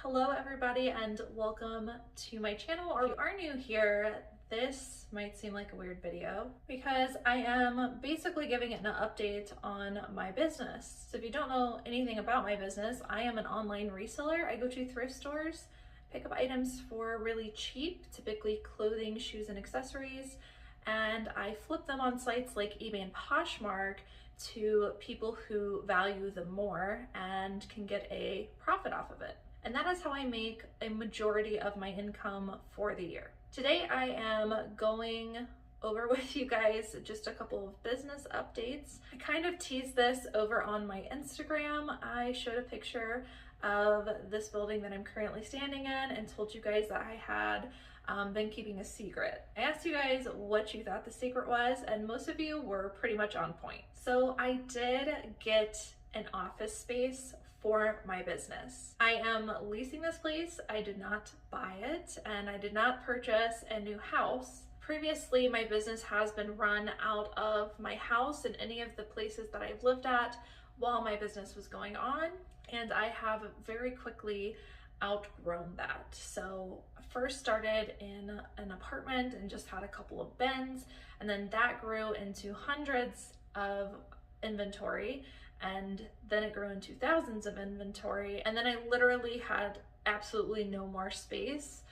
Hello everybody and welcome to my channel, or if you are new here, this might seem like a weird video because I am basically giving it an update on my business. So if you don't know anything about my business, I am an online reseller. I go to thrift stores, pick up items for really cheap, typically clothing, shoes, and accessories, and I flip them on sites like eBay and Poshmark to people who value them more and can get a profit off of it. And that is how I make a majority of my income for the year. Today I am going over with you guys just a couple of business updates. I kind of teased this over on my Instagram. I showed a picture of this building that I'm currently standing in and told you guys that I had been keeping a secret. I asked you guys what you thought the secret was, and most of you were pretty much on point. So I did get an office space for my business. I am leasing this place. I did not buy it, and I did not purchase a new house. Previously, my business has been run out of my house and any of the places that I've lived at while my business was going on, and I have very quickly outgrown that. So I first started in an apartment and just had a couple of bins, and then that grew into hundreds of inventory, and then it grew into thousands of inventory, and then I literally had absolutely no more space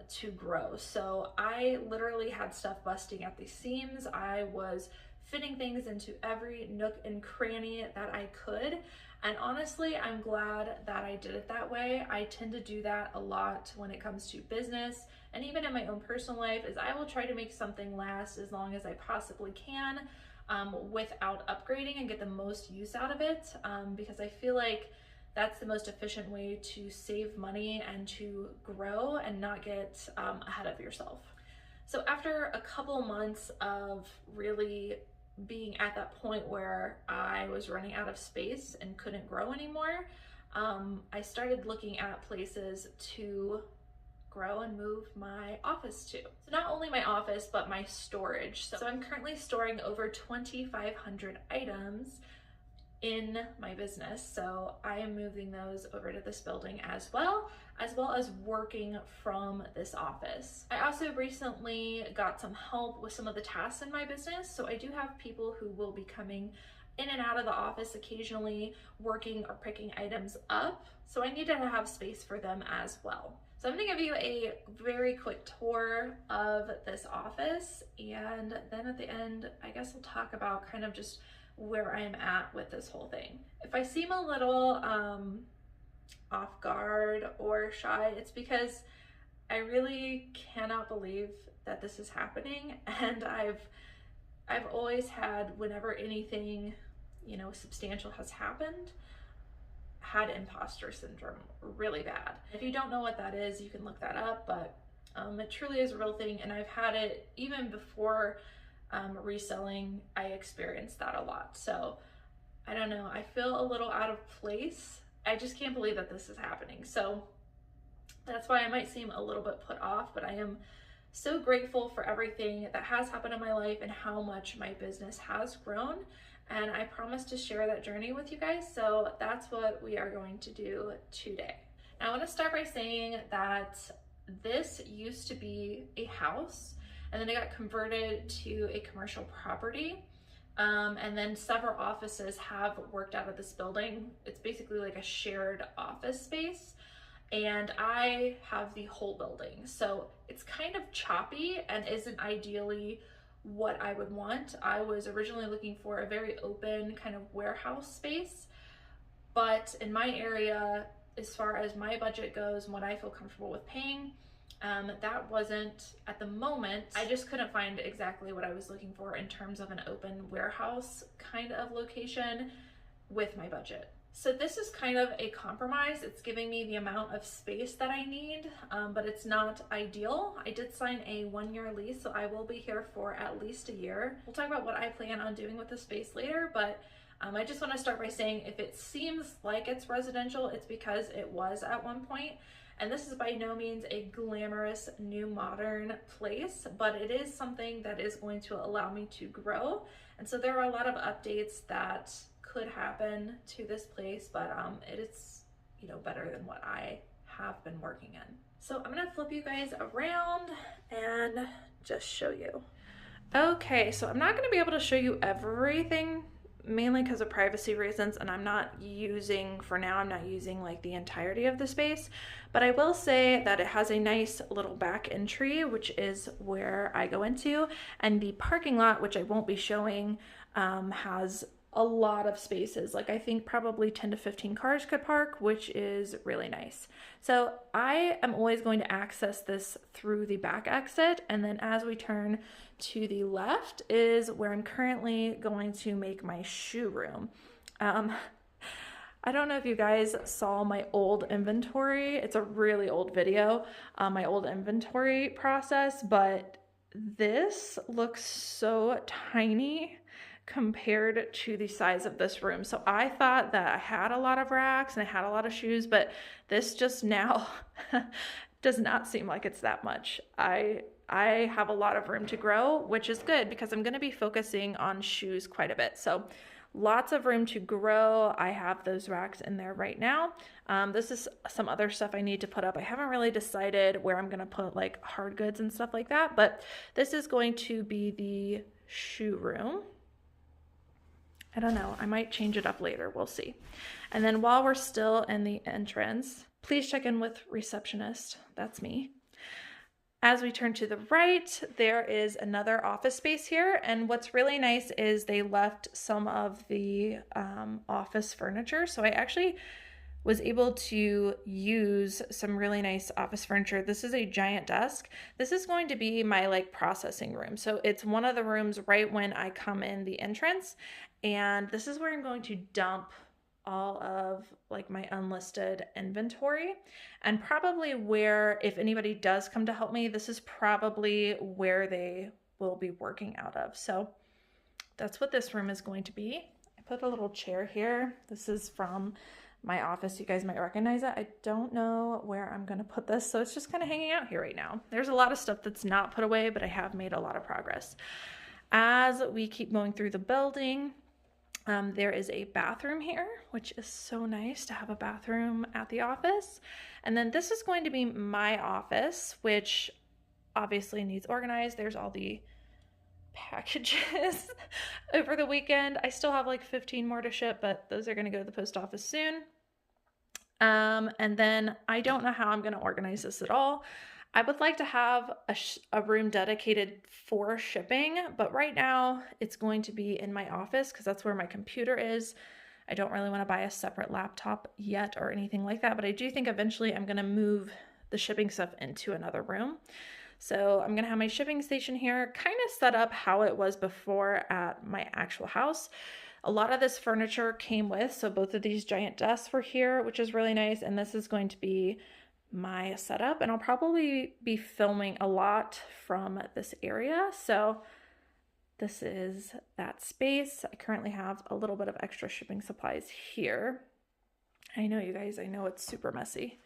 to grow. So I literally had stuff busting at the seams. I was fitting things into every nook and cranny that I could, and honestly, I'm glad that I did it that way. I tend to do that a lot when it comes to business, and even in my own personal life, is I will try to make something last as long as I possibly can, without upgrading, and get the most use out of it, because I feel like that's the most efficient way to save money and to grow and not get ahead of yourself. So after a couple months of really being at that point where I was running out of space and couldn't grow anymore, I started looking at places to grow and move my office to. So not only my office, but my storage. So I'm currently storing over 2,500 items in my business. So I am moving those over to this building as well as working from this office. I also recently got some help with some of the tasks in my business. So I do have people who will be coming in and out of the office occasionally, working or picking items up. So I needed to have space for them as well. So I'm gonna give you a very quick tour of this office, and then at the end, I guess we'll talk about kind of just where I'm at with this whole thing. If I seem a little off guard or shy, it's because I really cannot believe that this is happening, and I've always had, whenever anything, you know, substantial has happened, had imposter syndrome really bad. If you don't know what that is, you can look that up, but it truly is a real thing, and I've had it even before reselling. I experienced that a lot. So I don't know, I feel a little out of place. I just can't believe that this is happening. So that's why I might seem a little bit put off, but I am so grateful for everything that has happened in my life and how much my business has grown. And I promise to share that journey with you guys. So that's what we are going to do today. Now I want to start by saying that this used to be a house, and then it got converted to a commercial property. And then several offices have worked out of this building. It's basically like a shared office space, and I have the whole building. So it's kind of choppy and isn't ideally what I would want. I was originally looking for a very open kind of warehouse space, but in my area, as far as my budget goes and what I feel comfortable with paying, that wasn't at the moment. I just couldn't find exactly what I was looking for in terms of an open warehouse kind of location with my budget. So this is kind of a compromise. It's giving me the amount of space that I need, but it's not ideal. I did sign a 1-year lease, so I will be here for at least a year. We'll talk about what I plan on doing with the space later, but I just want to start by saying if it seems like it's residential, it's because it was at one point. And this is by no means a glamorous new modern place, but it is something that is going to allow me to grow. And so there are a lot of updates that could happen to this place, but it is, you know, better than what I have been working in. So I'm gonna flip you guys around and just show you. Okay, so I'm not gonna be able to show you everything, mainly because of privacy reasons, and I'm not using like the entirety of the space, but I will say that it has a nice little back entry, which is where I go into, and the parking lot, which I won't be showing, has a lot of spaces. Like I think probably 10 to 15 cars could park, which is really nice. So I am always going to access this through the back exit, and then as we turn to the left is where I'm currently going to make my shoe room. I don't know if you guys saw my old inventory. It's a really old video, my old inventory process, but this looks so tiny compared to the size of this room. So I thought that I had a lot of racks and I had a lot of shoes, but this just now does not seem like it's that much. I have a lot of room to grow, which is good because I'm going to be focusing on shoes quite a bit. So lots of room to grow. I have those racks in there right now. This is some other stuff I need to put up. I haven't really decided where I'm going to put like hard goods and stuff like that, but this is going to be the shoe room. I don't know, I might change it up later, we'll see. And then while we're still in the entrance, please check in with receptionist, that's me. As we turn to the right, there is another office space here, and what's really nice is they left some of the office furniture, so I actually was able to use some really nice office furniture. This is a giant desk. This is going to be my like processing room. So it's one of the rooms right when I come in the entrance. And this is where I'm going to dump all of like my unlisted inventory, and probably where, if anybody does come to help me, this is probably where they will be working out of. So that's what this room is going to be. I put a little chair here. This is from my office. You guys might recognize it. I don't know where I'm going to put this, so it's just kind of hanging out here right now. There's a lot of stuff that's not put away, but I have made a lot of progress. As we keep going through the building, there is a bathroom here, which is so nice to have a bathroom at the office. And then this is going to be my office, which obviously needs organized. There's all the packages over the weekend. I still have like 15 more to ship, but those are going to go to the post office soon. And then I don't know how I'm going to organize this at all. I would like to have a room dedicated for shipping, but right now it's going to be in my office because that's where my computer is. I don't really want to buy a separate laptop yet or anything like that, but I do think eventually I'm going to move the shipping stuff into another room. So I'm going to have my shipping station here, kind of set up how it was before at my actual house. A lot of this furniture came with, so both of these giant desks were here, which is really nice, and this is going to be my setup, and I'll probably be filming a lot from this area. So this is that space. I currently have a little bit of extra shipping supplies here. I know, you guys, I know it's super messy.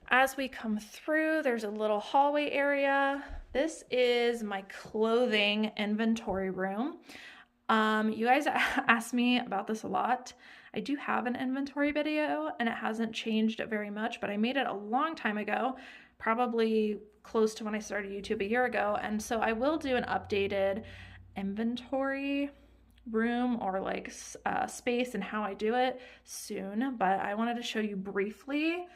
As we come through, there's a little hallway area. This is my clothing inventory room. You guys ask me about this a lot. I do have an inventory video and it hasn't changed very much, but I made it a long time ago, probably close to when I started YouTube a year ago. And so I will do an updated inventory room or like space and how I do it soon, but I wanted to show you briefly.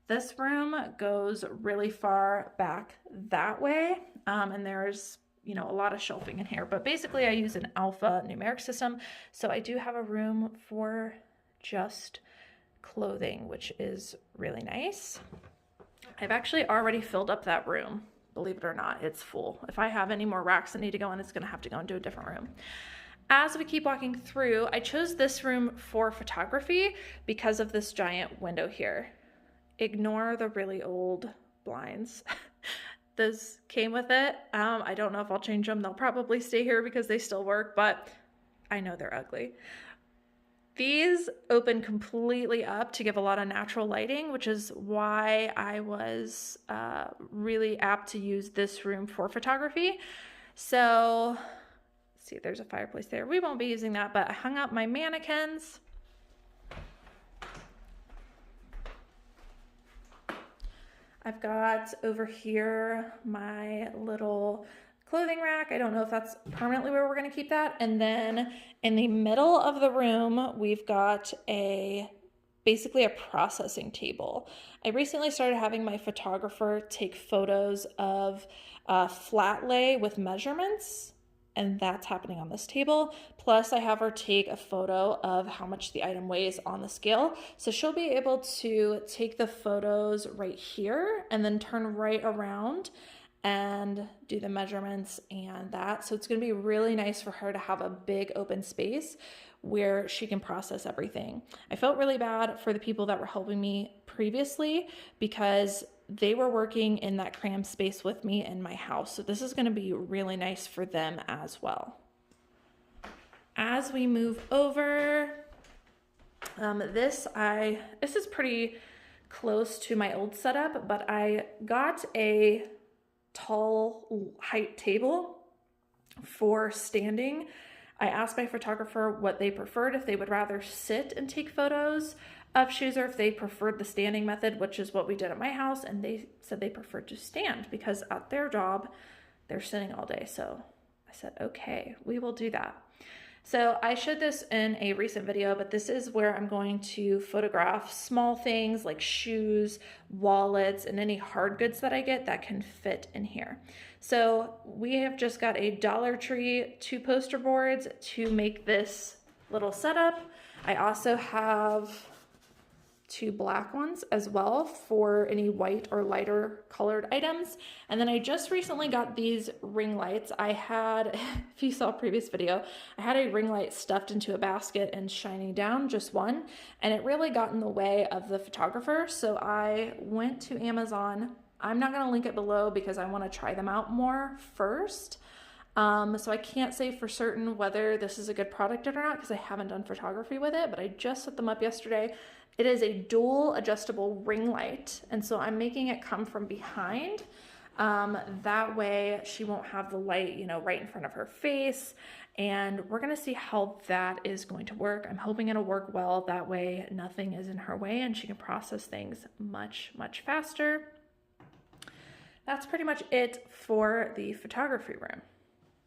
This room goes really far back that way, and there's a lot of shelving in here, but basically I use an alpha numeric system, so I do have a room for just clothing, which is really nice. I've actually already filled up that room, believe it or not. It's full. If I have any more racks that need to go in, it's going to have to go into a different room. As we keep walking through, I chose this room for photography because of this giant window here. Ignore the really old blinds. Those came with it. I don't know if I'll change them. They'll probably stay here because they still work, but I know they're ugly. These open completely up to give a lot of natural lighting, which is why I was really apt to use this room for photography. So, let's see, there's a fireplace there. We won't be using that, but I hung up my mannequins. I've got over here my little clothing rack. I don't know if that's permanently where we're gonna keep that. And then in the middle of the room, we've got basically a processing table. I recently started having my photographer take photos of flat lay with measurements, and that's happening on this table. Plus I have her take a photo of how much the item weighs on the scale. So she'll be able to take the photos right here and then turn right around and do the measurements and that. So it's gonna be really nice for her to have a big open space where she can process everything. I felt really bad for the people that were helping me previously because they were working in that cramped space with me in my house. So this is gonna be really nice for them as well. As we move over, this is pretty close to my old setup, but I got a tall height table for standing. I asked my photographer what they preferred, if they would rather sit and take photos of shoes or if they preferred the standing method, which is what we did at my house, and they said they preferred to stand because at their job they're sitting all day. So I said, okay, we will do that. So I showed this in a recent video, but this is where I'm going to photograph small things like shoes, wallets, and any hard goods that I get that can fit in here. So we have just got a Dollar Tree 2 poster boards to make this little setup. I also have 2 black ones as well for any white or lighter colored items. And then I just recently got these ring lights. I had, if you saw a previous video, I had a ring light stuffed into a basket and shining down, just one, and it really got in the way of the photographer. So I went to Amazon. I'm not gonna link it below because I wanna try them out more first. So I can't say for certain whether this is a good product or not because I haven't done photography with it, but I just set them up yesterday. It is a dual adjustable ring light, and so I'm making it come from behind. That way she won't have the light, you know, right in front of her face, and we're gonna see how that is going to work. I'm hoping it'll work well. That way nothing is in her way and she can process things much, much faster. That's pretty much it for the photography room.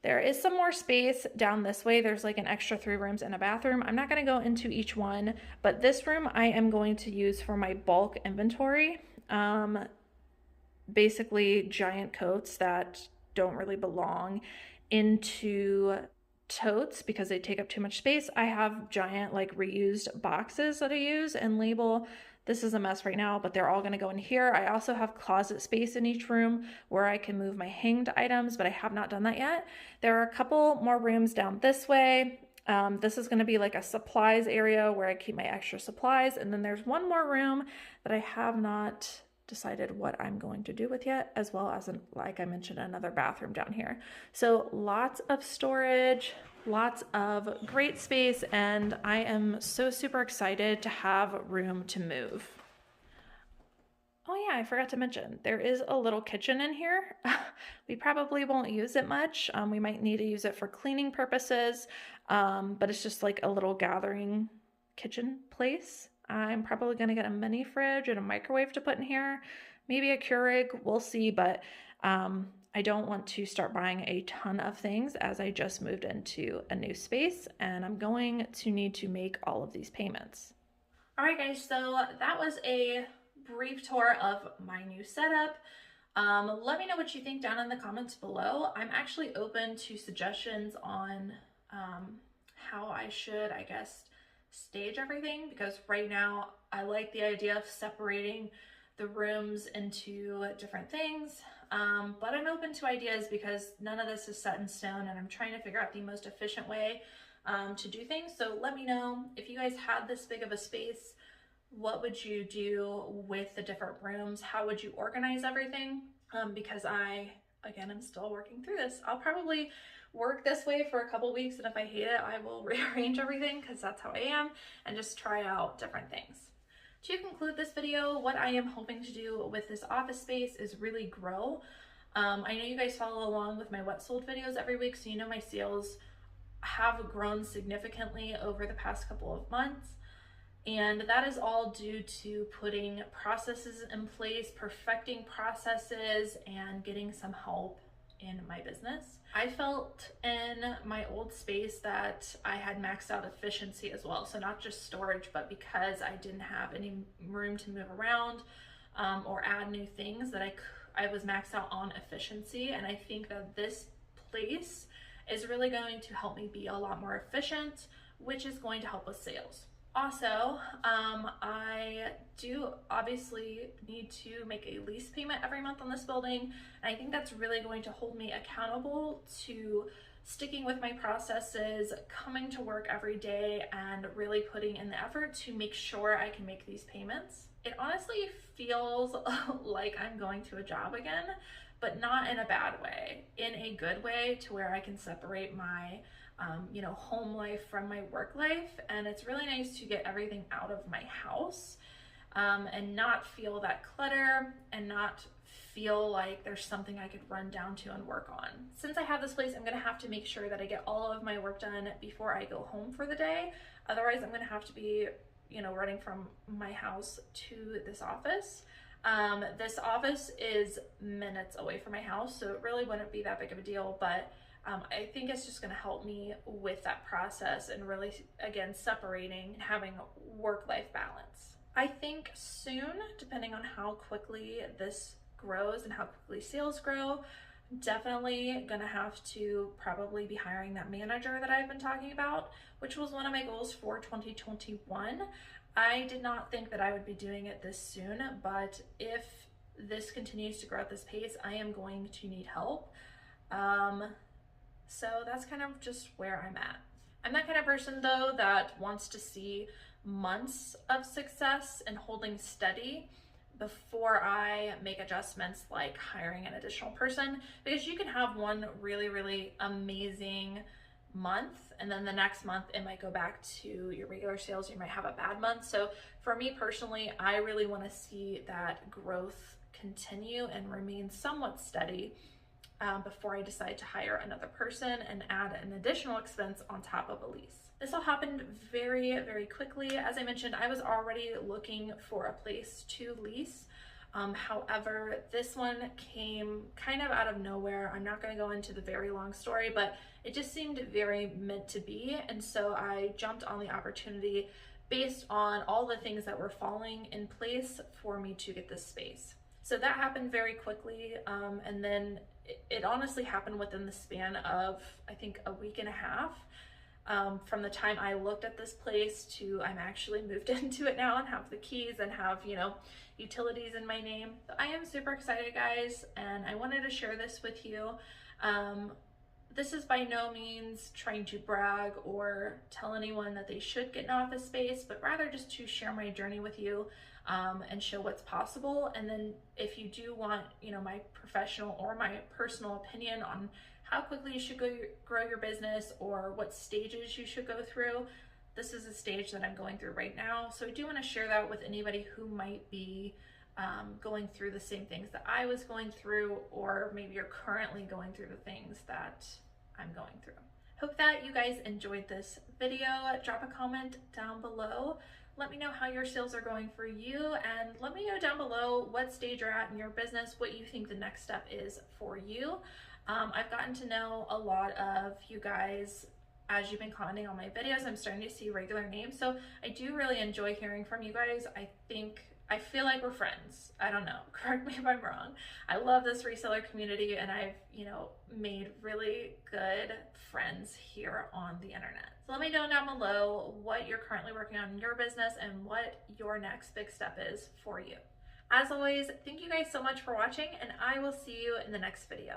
There is some more space down this way. There's like an extra 3 rooms and a bathroom. I'm not gonna go into each one, but this room I am going to use for my bulk inventory. Basically giant coats that don't really belong into totes because they take up too much space. I have giant like reused boxes that I use and label. This is a mess right now, but they're all gonna go in here. I also have closet space in each room where I can move my hanged items, but I have not done that yet. There are a couple more rooms down this way. This is gonna be like a supplies area where I keep my extra supplies. And then there's one more room that I have not decided what I'm going to do with yet, as well as, like I mentioned, another bathroom down here. So lots of storage, lots of great space, and I am so super excited to have room to move. Oh yeah, I forgot to mention, there is a little kitchen in here. We probably won't use it much. We might need to use it for cleaning purposes, but it's just like a little gathering kitchen place. I'm probably gonna get a mini fridge and a microwave to put in here, maybe a Keurig, we'll see, but I don't want to start buying a ton of things as I just moved into a new space and I'm going to need to make all of these payments. All right guys, so that was a brief tour of my new setup. Let me know what you think down in the comments below. I'm actually open to suggestions on how I should, I guess, stage everything, because right now I like the idea of separating the rooms into different things, but I'm open to ideas because none of this is set in stone and I'm trying to figure out the most efficient way to do things. So let me know if you guys had this big of a space, what would you do with the different rooms? How would you organize everything? Because again, I'm still working through this. I'll probably work this way for a couple weeks, and if I hate it, I will rearrange everything because that's how I am, and just try out different things. To conclude this video, what I am hoping to do with this office space is really grow. I know you guys follow along with my what sold videos every week, so you know my sales have grown significantly over the past couple of months. And that is all due to putting processes in place, perfecting processes, and getting some help in my business. I felt in my old space that I had maxed out efficiency as well. So not just storage, but because I didn't have any room to move around or add new things, that I was maxed out on efficiency. And I think that this place is really going to help me be a lot more efficient, which is going to help with sales. Also, I do obviously need to make a lease payment every month on this building. And I think that's really going to hold me accountable to sticking with my processes, coming to work every day, and really putting in the effort to make sure I can make these payments. It honestly feels like I'm going to a job again, but not in a bad way, in a good way, to where I can separate my home life from my work life. And it's really nice to get everything out of my house and not feel that clutter and not feel like there's something I could run down to and work on. Since I have this place, I'm gonna have to make sure that I get all of my work done before I go home for the day. Otherwise, I'm gonna have to be, running from my house to this office. This office is minutes away from my house, so it really wouldn't be that big of a deal, but I think it's just gonna help me with that process and really, again, separating and having work-life balance. I think soon, depending on how quickly this grows and how quickly sales grow, definitely gonna have to probably be hiring that manager that I've been talking about, which was one of my goals for 2021. I did not think that I would be doing it this soon, but if this continues to grow at this pace, I am going to need help. So that's kind of just where I'm at. I'm that kind of person though that wants to see months of success and holding steady before I make adjustments like hiring an additional person, because you can have one really, really amazing month and then the next month it might go back to your regular sales. You might have a bad month. So for me personally, I really want to see that growth continue and remain somewhat steady before I decide to hire another person and add an additional expense on top of a lease. This all happened very, very quickly. As I mentioned, I was already looking for a place to lease. However, this one came kind of out of nowhere. I'm not going to go into the very long story, but it just seemed very meant to be. And so I jumped on the opportunity based on all the things that were falling in place for me to get this space. So that happened very quickly. And then it honestly happened within the span of, I think, a week and a half. From the time I looked at this place to I'm actually moved into it now and have the keys and have, utilities in my name. I am super excited, guys, and I wanted to share this with you. This is by no means trying to brag or tell anyone that they should get an office space, but rather just to share my journey with you and show what's possible. And then if you do want, my professional or my personal opinion on how quickly you should grow your business or what stages you should go through, this is a stage that I'm going through right now. So I do want to share that with anybody who might be going through the same things that I was going through, or maybe you're currently going through the things that I'm going through. Hope that you guys enjoyed this video. Drop a comment down below. Let me know how your sales are going for you, and let me know down below what stage you're at in your business, what you think the next step is for you. I've gotten to know a lot of you guys as you've been commenting on my videos. I'm starting to see regular names, so I do really enjoy hearing from you guys. I feel like we're friends. I don't know, correct me if I'm wrong. I love this reseller community, and I've made really good friends here on the internet. So let me know down below what you're currently working on in your business and what your next big step is for you. As always, thank you guys so much for watching, and I will see you in the next video.